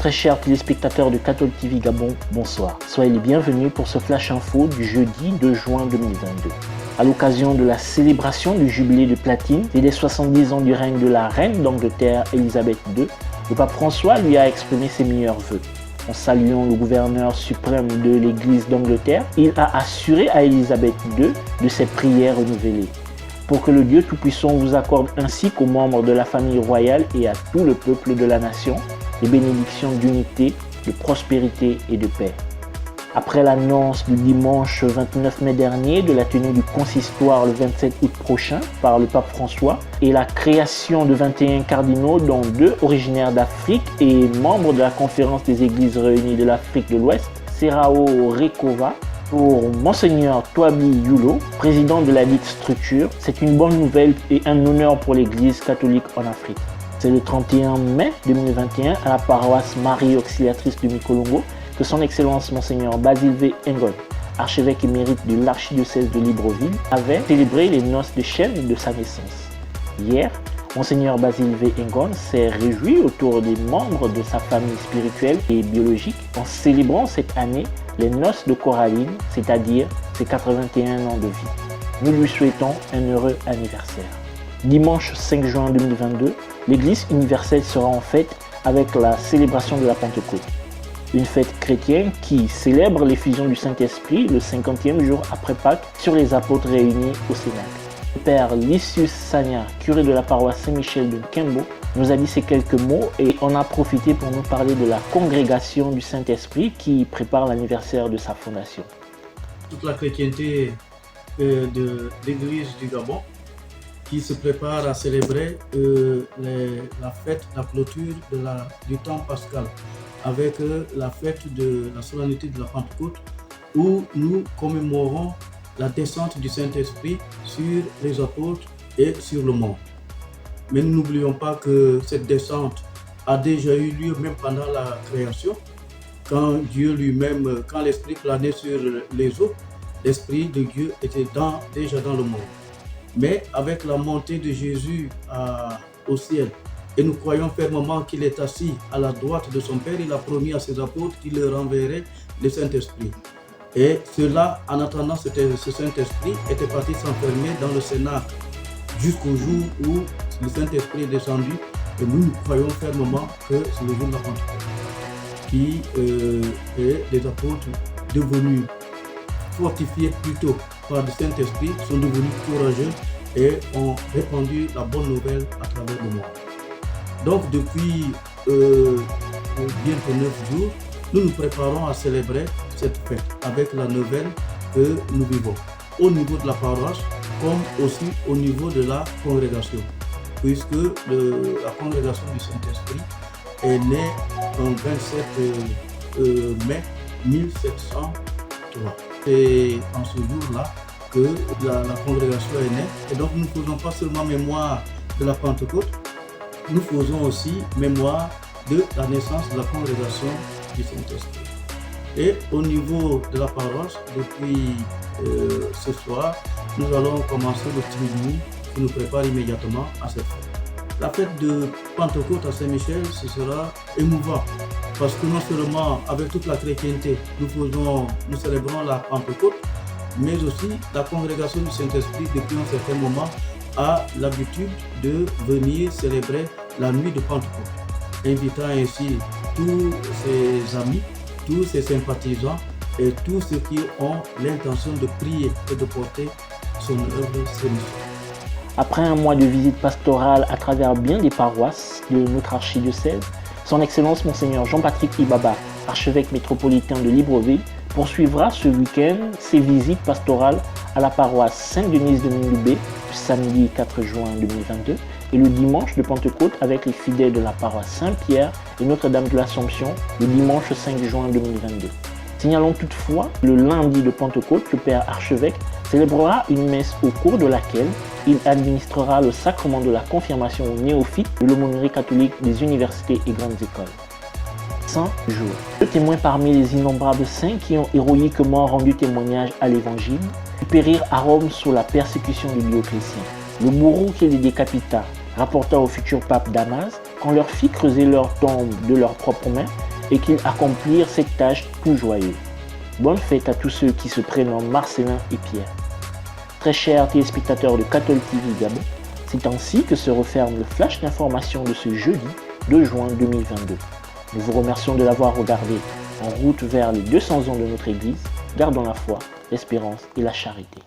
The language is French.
Très chers téléspectateurs de Catholic TV Gabon, bonsoir. Soyez les bienvenus pour ce Flash Info du jeudi 2 juin 2022. À l'occasion de la célébration du jubilé de platine et des 70 ans du règne de la reine d'Angleterre Elisabeth II, le pape François lui a exprimé ses meilleurs vœux. En saluant le gouverneur suprême de l'Église d'Angleterre, il a assuré à Elisabeth II de ses prières renouvelées. Pour que le Dieu Tout-Puissant vous accorde ainsi qu'aux membres de la famille royale et à tout le peuple de la nation, des bénédictions d'unité, de prospérité et de paix. Après l'annonce du dimanche 29 mai dernier de la tenue du consistoire le 27 août prochain par le pape François et la création de 21 cardinaux dont 2 originaires d'Afrique et membres de la conférence des églises réunies de l'Afrique de l'Ouest, Serao Rekova, pour Monseigneur Twabi Yulo, président de la dite structure, c'est une bonne nouvelle et un honneur pour l'Église catholique en Afrique. C'est le 31 mai 2021 à la paroisse Marie Auxiliatrice de Mikolongo que son Excellence Monseigneur Basile V. Engon, archevêque émérite de l'archidiocèse de Libreville, avait célébré les noces de Chêne de sa naissance. Hier, Monseigneur Basile V. Engon s'est réjoui autour des membres de sa famille spirituelle et biologique en célébrant cette année les noces de Coraline, c'est-à-dire ses 81 ans de vie. Nous lui souhaitons un heureux anniversaire. Dimanche 5 juin 2022, l'Église universelle sera en fête avec la célébration de la Pentecôte. Une fête chrétienne qui célèbre l'effusion du Saint-Esprit le 50e jour après Pâques sur les apôtres réunis au Cénacle. Le père Lysius Sagna, curé de la paroisse Saint-Michel de Nkembo, nous a dit ces quelques mots et on a profité pour nous parler de la congrégation du Saint-Esprit qui prépare l'anniversaire de sa fondation. Toute la chrétienté de l'Église du Gabon qui se prépare à célébrer la fête, la clôture du temps pascal, avec la fête de la solennité de la Pentecôte, où nous commémorons la descente du Saint-Esprit sur les apôtres et sur le monde. Mais nous n'oublions pas que cette descente a déjà eu lieu même pendant la création, quand Dieu lui-même, quand l'Esprit planait sur les eaux, l'Esprit de Dieu était déjà dans le monde. Mais avec la montée de Jésus au ciel, et nous croyons fermement qu'il est assis à la droite de son Père, il a promis à ses apôtres qu'il leur enverrait le Saint-Esprit. Et cela, en attendant ce Saint-Esprit, était parti s'enfermer dans le Cénacle jusqu'au jour où le Saint-Esprit est descendu. Et nous croyons fermement que c'est le jour de la Pentecôte, et les apôtres devenus fortifiés plutôt par le Saint-Esprit sont devenus courageux et ont répandu la bonne nouvelle à travers le monde. Donc depuis bientôt 9 jours, nous nous préparons à célébrer cette fête avec la nouvelle que nous vivons au niveau de la paroisse comme aussi au niveau de la congrégation, puisque la congrégation du Saint-Esprit est née le 27 mai 1703. C'est en ce jour-là que la congrégation est née. Et donc nous ne faisons pas seulement mémoire de la Pentecôte, nous faisons aussi mémoire de la naissance de la congrégation du Saint-Esprit. Et au niveau de la paroisse, depuis ce soir, nous allons commencer le triduum qui nous prépare immédiatement à cette fête. La fête de Pentecôte à Saint-Michel, ce sera émouvant, parce que non seulement avec toute la chrétienté, nous célébrons la Pentecôte, mais aussi la congrégation du Saint-Esprit depuis un certain moment a l'habitude de venir célébrer la nuit de Pentecôte, invitant ainsi tous ses amis, tous ses sympathisants et tous ceux qui ont l'intention de prier et de porter son œuvre sémissante. Après un mois de visite pastorale à travers bien des paroisses de notre archidiocèse, son Excellence Monseigneur Jean-Patrick Ibaba, archevêque métropolitain de Libreville, poursuivra ce week-end ses visites pastorales à la paroisse Sainte-Denise de Mindoubé, le samedi 4 juin 2022, et le dimanche de Pentecôte avec les fidèles de la paroisse Saint-Pierre et Notre-Dame de l'Assomption, le dimanche 5 juin 2022. Signalons toutefois, le lundi de Pentecôte, le Père archevêque célébrera une messe au cours de laquelle il administrera le sacrement de la confirmation aux néophytes de l'aumônerie catholique des universités et grandes écoles. Saint jour. Le témoin parmi les innombrables saints qui ont héroïquement rendu témoignage à l'Évangile, périrent à Rome sous la persécution de Dioclétien. Le bourreau qui les décapita rapporta au futur pape Damas qu'on leur fit creuser leur tombe de leurs propres mains et qu'ils accomplirent cette tâche tout joyeux. Bonne fête à tous ceux qui se prénomment Marcelin et Pierre. Très chers téléspectateurs de Catholic TV Gabon, c'est ainsi que se referme le flash d'information de ce jeudi 2 juin 2022. Nous vous remercions de l'avoir regardé en route vers les 200 ans de notre Église. Gardons la foi, l'espérance et la charité.